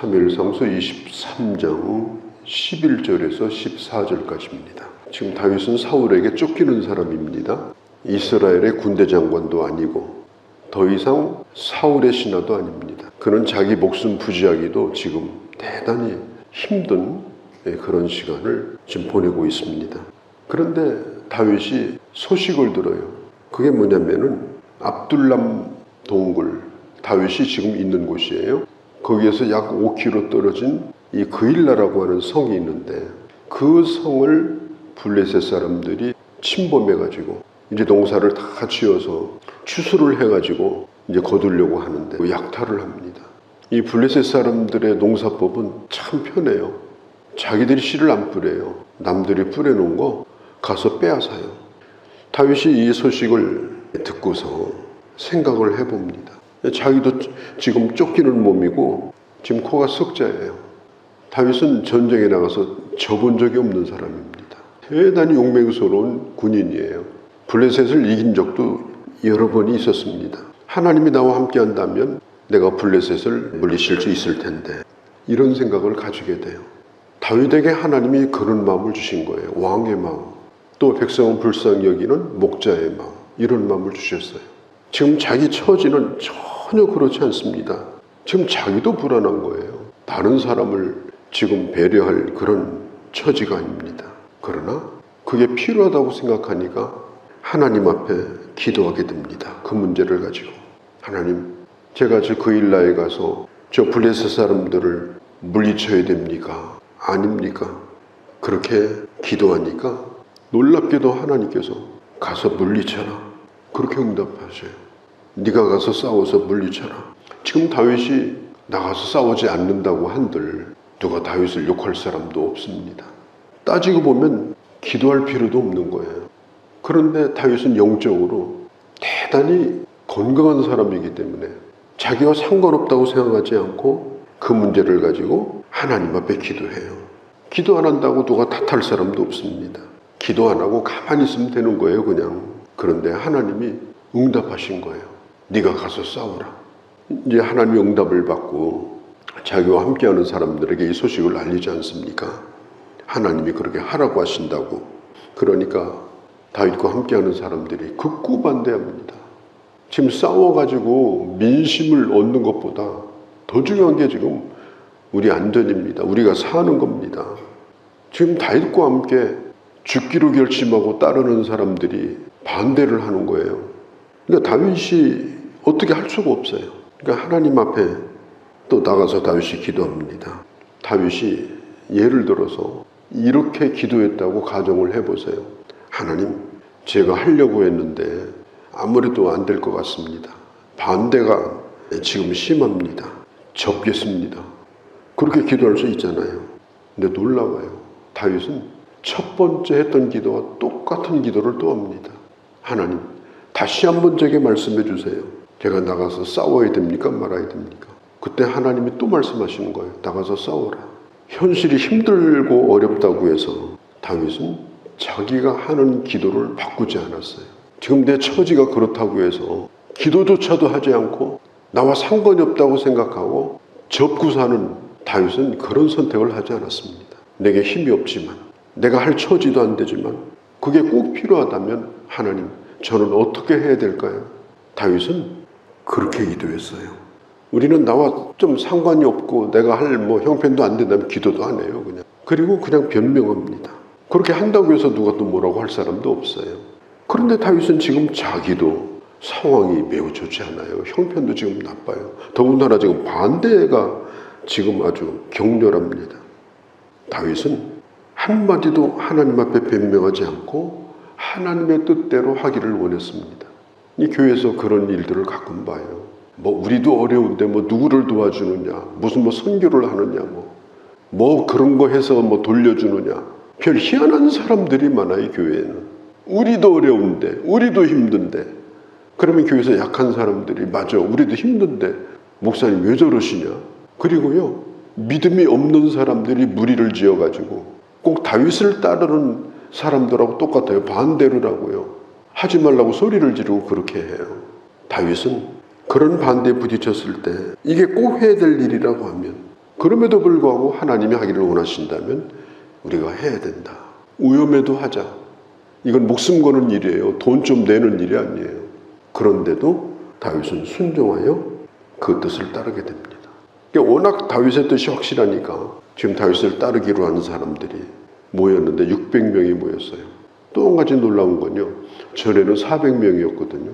사무엘상서 23장 11절에서 14절까지입니다. 지금 다윗은 사울에게 쫓기는 사람입니다. 이스라엘의 군대 장관도 아니고 더 이상 사울의 신하도 아닙니다. 그는 자기 목숨 부지하기도 지금 대단히 힘든 그런 시간을 지금 보내고 있습니다. 그런데 다윗이 소식을 들어요. 그게 뭐냐면은 압둘람 동굴, 다윗이 지금 있는 곳이에요. 거기에서 약 5km 떨어진 이 그일라라고 하는 성이 있는데 그 성을 블레셋 사람들이 침범해가지고 이제 농사를 다 지어서 추수를 해가지고 이제 거두려고 하는데 약탈을 합니다. 이 블레셋 사람들의 농사법은 참 편해요. 자기들이 씨를 안 뿌려요. 남들이 뿌려놓은 거 가서 빼앗아요. 다윗이 이 소식을 듣고서 생각을 해봅니다. 자기도 지금 쫓기는 몸이고 지금 코가 석자예요. 다윗은 전쟁에 나가서 져본 적이 없는 사람입니다. 대단히 용맹스러운 군인이에요. 블레셋을 이긴 적도 여러 번이 있었습니다. 하나님이 나와 함께 한다면 내가 블레셋을 물리칠 수 있을 텐데, 이런 생각을 가지게 돼요. 다윗에게 하나님이 그런 마음을 주신 거예요. 왕의 마음, 또 백성은 불쌍히 여기는 목자의 마음, 이런 마음을 주셨어요. 지금 자기 처지는 전혀 그렇지 않습니다. 지금 자기도 불안한 거예요. 다른 사람을 지금 배려할 그런 처지가 아닙니다. 그러나 그게 필요하다고 생각하니까 하나님 앞에 기도하게 됩니다. 그 문제를 가지고, 하나님, 제가 저 그일라에 가서 저 블레셋 사람들을 물리쳐야 됩니까? 아닙니까? 그렇게 기도하니까 놀랍게도 하나님께서 가서 물리쳐라, 그렇게 응답하셔요. 네가 가서 싸워서 물리쳐라. 지금 다윗이 나가서 싸우지 않는다고 한들 누가 다윗을 욕할 사람도 없습니다. 따지고 보면 기도할 필요도 없는 거예요. 그런데 다윗은 영적으로 대단히 건강한 사람이기 때문에 자기와 상관없다고 생각하지 않고 그 문제를 가지고 하나님 앞에 기도해요. 기도 안 한다고 누가 탓할 사람도 없습니다. 기도 안 하고 가만히 있으면 되는 거예요, 그냥. 그런데 하나님이 응답하신 거예요. 네가 가서 싸우라. 이제 하나님의 응답을 받고 자기와 함께하는 사람들에게 이 소식을 알리지 않습니까? 하나님이 그렇게 하라고 하신다고. 그러니까 다윗과 함께하는 사람들이 극구 반대합니다. 지금 싸워가지고 민심을 얻는 것보다 더 중요한 게 지금 우리 안전입니다. 우리가 사는 겁니다. 지금 다윗과 함께 죽기로 결심하고 따르는 사람들이 반대를 하는 거예요. 그러니까 다윗이 어떻게 할 수가 없어요. 그러니까 하나님 앞에 또 나가서 다윗이 기도합니다. 다윗이 예를 들어서 이렇게 기도했다고 가정을 해보세요. 하나님, 제가 하려고 했는데 아무래도 안 될 것 같습니다. 반대가 지금 심합니다. 접겠습니다. 그렇게 기도할 수 있잖아요. 근데 놀라워요. 다윗은 첫 번째 했던 기도와 똑같은 기도를 또 합니다. 하나님, 다시 한번 제게 말씀해 주세요. 제가 나가서 싸워야 됩니까? 말아야 됩니까? 그때 하나님이 또 말씀하시는 거예요. 나가서 싸워라. 현실이 힘들고 어렵다고 해서 다윗은 자기가 하는 기도를 바꾸지 않았어요. 지금 내 처지가 그렇다고 해서 기도조차도 하지 않고 나와 상관이 없다고 생각하고 접고 사는 다윗은 그런 선택을 하지 않았습니다. 내게 힘이 없지만, 내가 할 처지도 안 되지만 그게 꼭 필요하다면 하나님, 저는 어떻게 해야 될까요? 다윗은 그렇게 기도했어요. 우리는 나와 좀 상관이 없고 내가 할 형편도 안 된다면 기도도 안 해요, 그냥. 그리고 그냥 변명합니다. 그렇게 한다고 해서 누가 또 뭐라고 할 사람도 없어요. 그런데 다윗은 지금 자기도 상황이 매우 좋지 않아요. 형편도 지금 나빠요. 더군다나 지금 반대가 지금 아주 격렬합니다. 다윗은 한마디도 하나님 앞에 변명하지 않고 하나님의 뜻대로 하기를 원했습니다. 이 교회에서 그런 일들을 가끔 봐요. 우리도 어려운데 누구를 도와주느냐, 무슨 선교를 하느냐, 그런 거 해서 돌려주느냐. 별 희한한 사람들이 많아요, 교회에는. 우리도 어려운데, 우리도 힘든데. 그러면 교회에서 약한 사람들이, 맞아, 우리도 힘든데 목사님 왜 저러시냐. 그리고요, 믿음이 없는 사람들이 무리를 지어가지고 꼭 다윗을 따르는 사람들하고 똑같아요. 반대로라고요. 하지 말라고 소리를 지르고 그렇게 해요. 다윗은 그런 반대에 부딪혔을 때 이게 꼭 해야 될 일이라고 하면 그럼에도 불구하고 하나님이 하기를 원하신다면 우리가 해야 된다. 위험해도 하자. 이건 목숨 거는 일이에요. 돈 좀 내는 일이 아니에요. 그런데도 다윗은 순종하여 그 뜻을 따르게 됩니다. 그러니까 워낙 다윗의 뜻이 확실하니까 지금 다윗을 따르기로 하는 사람들이 모였는데 600명이 모였어요. 또 한 가지 놀라운 건요. 전에는 400명이었거든요.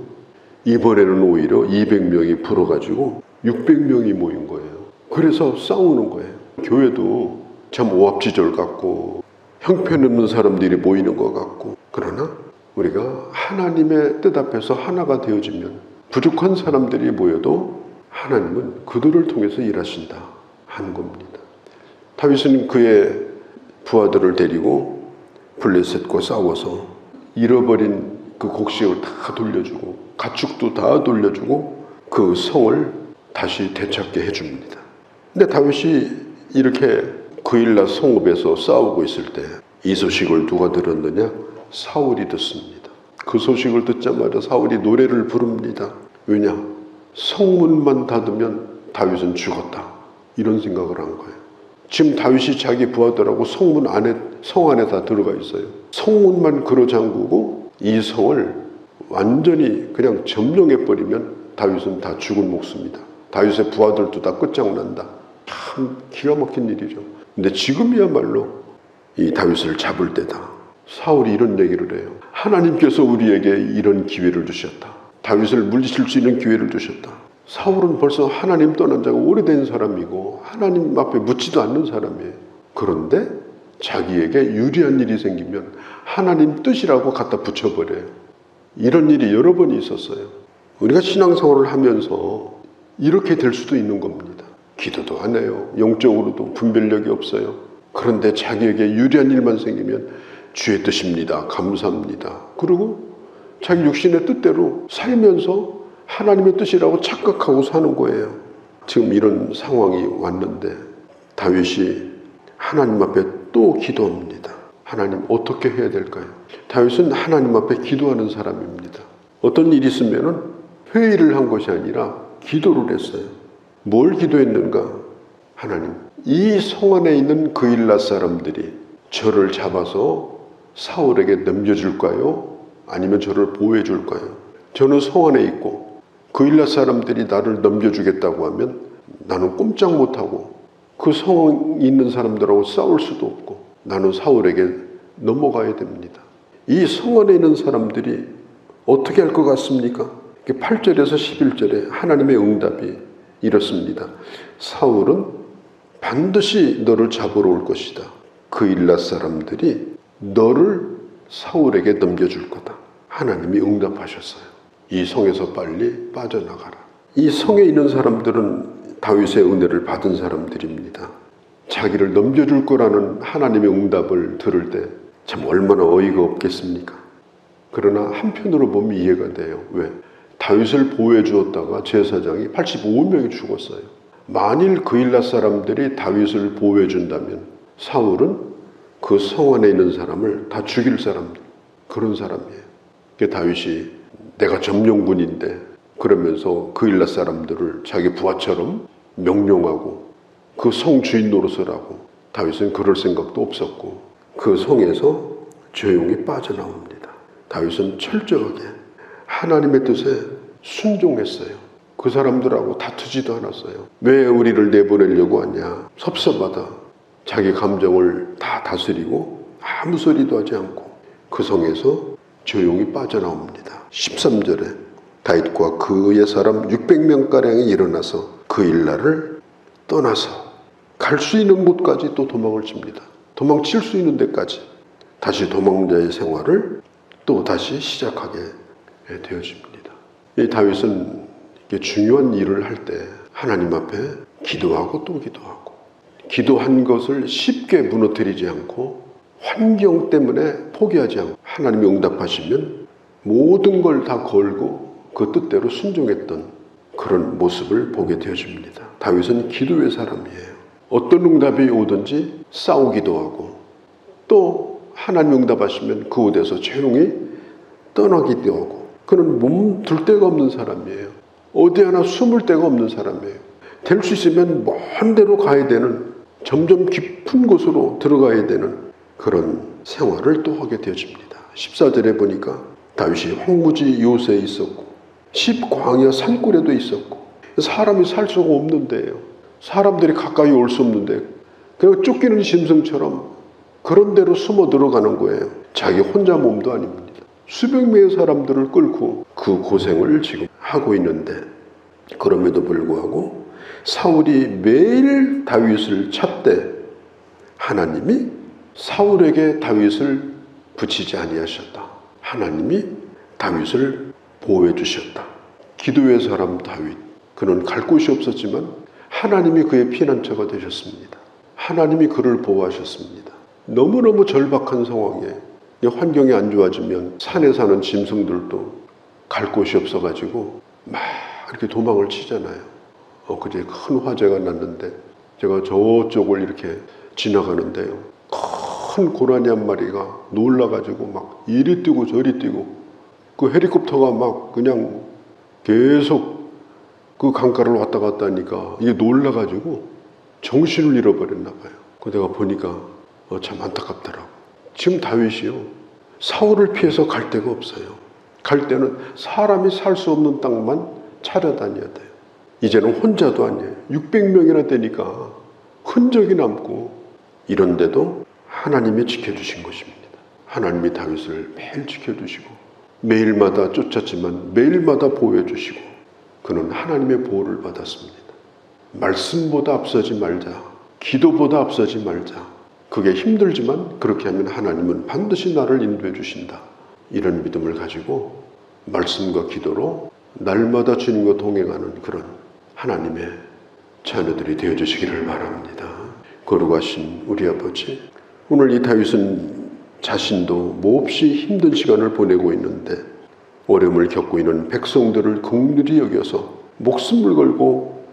이번에는 오히려 200명이 불어가지고 600명이 모인 거예요. 그래서 싸우는 거예요. 교회도 참 오합지졸 같고 형편없는 사람들이 모이는 것 같고, 그러나 우리가 하나님의 뜻 앞에서 하나가 되어지면 부족한 사람들이 모여도 하나님은 그들을 통해서 일하신다 하는 겁니다. 다윗은 그의 부하들을 데리고 블레셋과 싸워서 잃어버린 그 곡식을 다 돌려주고 가축도 다 돌려주고 그 성을 다시 되찾게 해줍니다. 근데 다윗이 이렇게 그일라 성읍에서 싸우고 있을 때 이 소식을 누가 들었느냐? 사울이 듣습니다. 그 소식을 듣자마자 사울이 노래를 부릅니다. 왜냐? 성문만 닫으면 다윗은 죽었다. 이런 생각을 한 거예요. 지금 다윗이 자기 부하들하고 성 안에 다 들어가 있어요. 성문만 걸어 잠그고 이 성을 완전히 그냥 점령해버리면 다윗은 다 죽은 목숨이다. 다윗의 부하들도 다 끝장난다. 참 기가 막힌 일이죠. 근데 지금이야말로 이 다윗을 잡을 때다. 사울이 이런 얘기를 해요. 하나님께서 우리에게 이런 기회를 주셨다. 다윗을 물리칠 수 있는 기회를 주셨다. 사울은 벌써 하나님 떠난 자가 오래된 사람이고 하나님 앞에 묻지도 않는 사람이에요. 그런데 자기에게 유리한 일이 생기면 하나님 뜻이라고 갖다 붙여버려요. 이런 일이 여러 번 있었어요. 우리가 신앙생활을 하면서 이렇게 될 수도 있는 겁니다. 기도도 안 해요. 영적으로도 분별력이 없어요. 그런데 자기에게 유리한 일만 생기면 주의 뜻입니다. 감사합니다. 그리고 자기 육신의 뜻대로 살면서 하나님의 뜻이라고 착각하고 사는 거예요. 지금 이런 상황이 왔는데 다윗이 하나님 앞에 또 기도합니다. 하나님 어떻게 해야 될까요? 다윗은 하나님 앞에 기도하는 사람입니다. 어떤 일이 있으면 회의를 한 것이 아니라 기도를 했어요. 뭘 기도했는가? 하나님, 이 성 안에 있는 그일라 사람들이 저를 잡아서 사울에게 넘겨줄까요? 아니면 저를 보호해 줄까요? 저는 성 안에 있고 그일라 사람들이 나를 넘겨주겠다고 하면 나는 꼼짝 못하고 그 성에 있는 사람들하고 싸울 수도 없고 나는 사울에게 넘어가야 됩니다. 이 성 안에 있는 사람들이 어떻게 할 것 같습니까? 8절에서 11절에 하나님의 응답이 이렇습니다. 사울은 반드시 너를 잡으러 올 것이다. 그일라 사람들이 너를 사울에게 넘겨줄 거다. 하나님이 응답하셨어요. 이 성에서 빨리 빠져나가라. 이 성에 있는 사람들은 다윗의 은혜를 받은 사람들입니다. 자기를 넘겨줄 거라는 하나님의 응답을 들을 때 참 얼마나 어이가 없겠습니까? 그러나 한편으로 보면 이해가 돼요. 왜? 다윗을 보호해 주었다가 제사장이 85명이 죽었어요. 만일 그일라 사람들이 다윗을 보호해 준다면 사울은 그 성 안에 있는 사람을 다 죽일 사람, 그런 사람이에요. 다윗이 내가 점령군인데 그러면서 그일라 사람들을 자기 부하처럼 명령하고 그 성 주인 노릇을 하고, 다윗은 그럴 생각도 없었고 그 성에서 조용히 빠져나옵니다. 다윗은 철저하게 하나님의 뜻에 순종했어요. 그 사람들하고 다투지도 않았어요. 왜 우리를 내보내려고 하냐? 섭섭하다. 자기 감정을 다 다스리고 아무 소리도 하지 않고 그 성에서 조용히 빠져나옵니다. 13절에 다윗과 그의 사람 600명가량이 일어나서 그일라를 떠나서 갈 수 있는 곳까지 또 도망을 칩니다. 도망칠 수 있는 데까지 다시 도망자의 생활을 또 다시 시작하게 되어집니다. 이 다윗은 중요한 일을 할 때 하나님 앞에 기도하고 또 기도하고, 기도한 것을 쉽게 무너뜨리지 않고 환경 때문에 포기하지 않고 하나님이 응답하시면 모든 걸 다 걸고 그 뜻대로 순종했던 그런 모습을 보게 되어집니다. 다윗은 기도의 사람이에요. 어떤 응답이 오든지 싸우기도 하고 또 하나님 응답하시면 그 곳에서 조용히 떠나기도 하고, 그는 몸둘 데가 없는 사람이에요. 어디 하나 숨을 데가 없는 사람이에요. 될 수 있으면 먼 데로 가야 되는, 점점 깊은 곳으로 들어가야 되는 그런 생활을 또 하게 되어집니다. 14절에 보니까 다윗이 황무지 요새에 있었고 십광야 산골에도 있었고, 사람이 살 수가 없는데요, 사람들이 가까이 올 수 없는데 그냥 쫓기는 짐승처럼 그런 데로 숨어 들어가는 거예요. 자기 혼자 몸도 아닙니다. 수백 명의 사람들을 끌고 그 고생을 지금 하고 있는데, 그럼에도 불구하고 사울이 매일 다윗을 찾되 하나님이 사울에게 다윗을 붙이지 아니하셨다. 하나님이 다윗을 보호해 주셨다. 기도의 사람 다윗, 그는 갈 곳이 없었지만 하나님이 그의 피난처가 되셨습니다. 하나님이 그를 보호하셨습니다. 너무너무 절박한 상황에, 환경이 안 좋아지면 산에 사는 짐승들도 갈 곳이 없어가지고 막 이렇게 도망을 치잖아요. 그제 큰 화재가 났는데 제가 저쪽을 이렇게 지나가는데요, 큰 고라니 한 마리가 놀라가지고 막 이리 뛰고 저리 뛰고, 그 헬리콥터가 막 그냥 계속 그 강가를 왔다 갔다 하니까 이게 놀라가지고 정신을 잃어버렸나 봐요. 그 내가 보니까 참 안타깝더라고. 지금 다윗이요, 사울을 피해서 갈 데가 없어요. 갈 때는 사람이 살 수 없는 땅만 찾아다녀야 돼요. 이제는 혼자도 아니에요. 600명이나 되니까 흔적이 남고, 이런데도 하나님이 지켜주신 것입니다. 하나님이 다윗을 매일 지켜주시고 매일마다 쫓았지만 매일마다 보호해 주시고, 그는 하나님의 보호를 받았습니다. 말씀보다 앞서지 말자, 기도보다 앞서지 말자. 그게 힘들지만 그렇게 하면 하나님은 반드시 나를 인도해 주신다. 이런 믿음을 가지고 말씀과 기도로 날마다 주님과 동행하는 그런 하나님의 자녀들이 되어주시기를 바랍니다. 거룩하신 우리 아버지, 오늘 이 다윗은 자신도 몹시 힘든 시간을 보내고 있는데 어려움을 겪고 있는 백성들을 긍휼히 여겨서 목숨을 걸고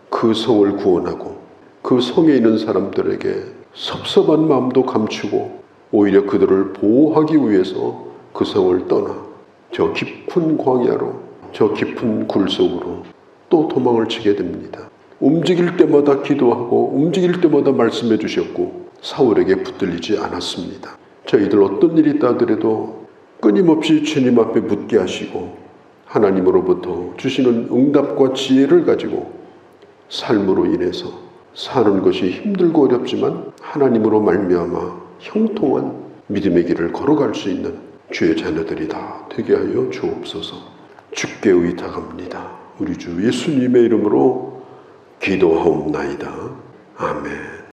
그 성을 구원하고 그 성에 있는 사람들에게 섭섭한 마음도 감추고 오히려 그들을 보호하기 위해서 그 성을 떠나 저 깊은 광야로, 저 깊은 굴 속으로 또 도망을 치게 됩니다. 움직일 때마다 기도하고 움직일 때마다 말씀해 주셨고 사울에게 붙들리지 않았습니다. 저희들 어떤 일이 있다 하더라도 끊임없이 주님 앞에 묻게 하시고 하나님으로부터 주시는 응답과 지혜를 가지고 삶으로 인해서 사는 것이 힘들고 어렵지만 하나님으로 말미암아 형통한 믿음의 길을 걸어갈 수 있는 주의 자녀들이 다 되게 하여 주옵소서. 주께 의탁합니다. 우리 주 예수님의 이름으로 기도하옵나이다. 아멘.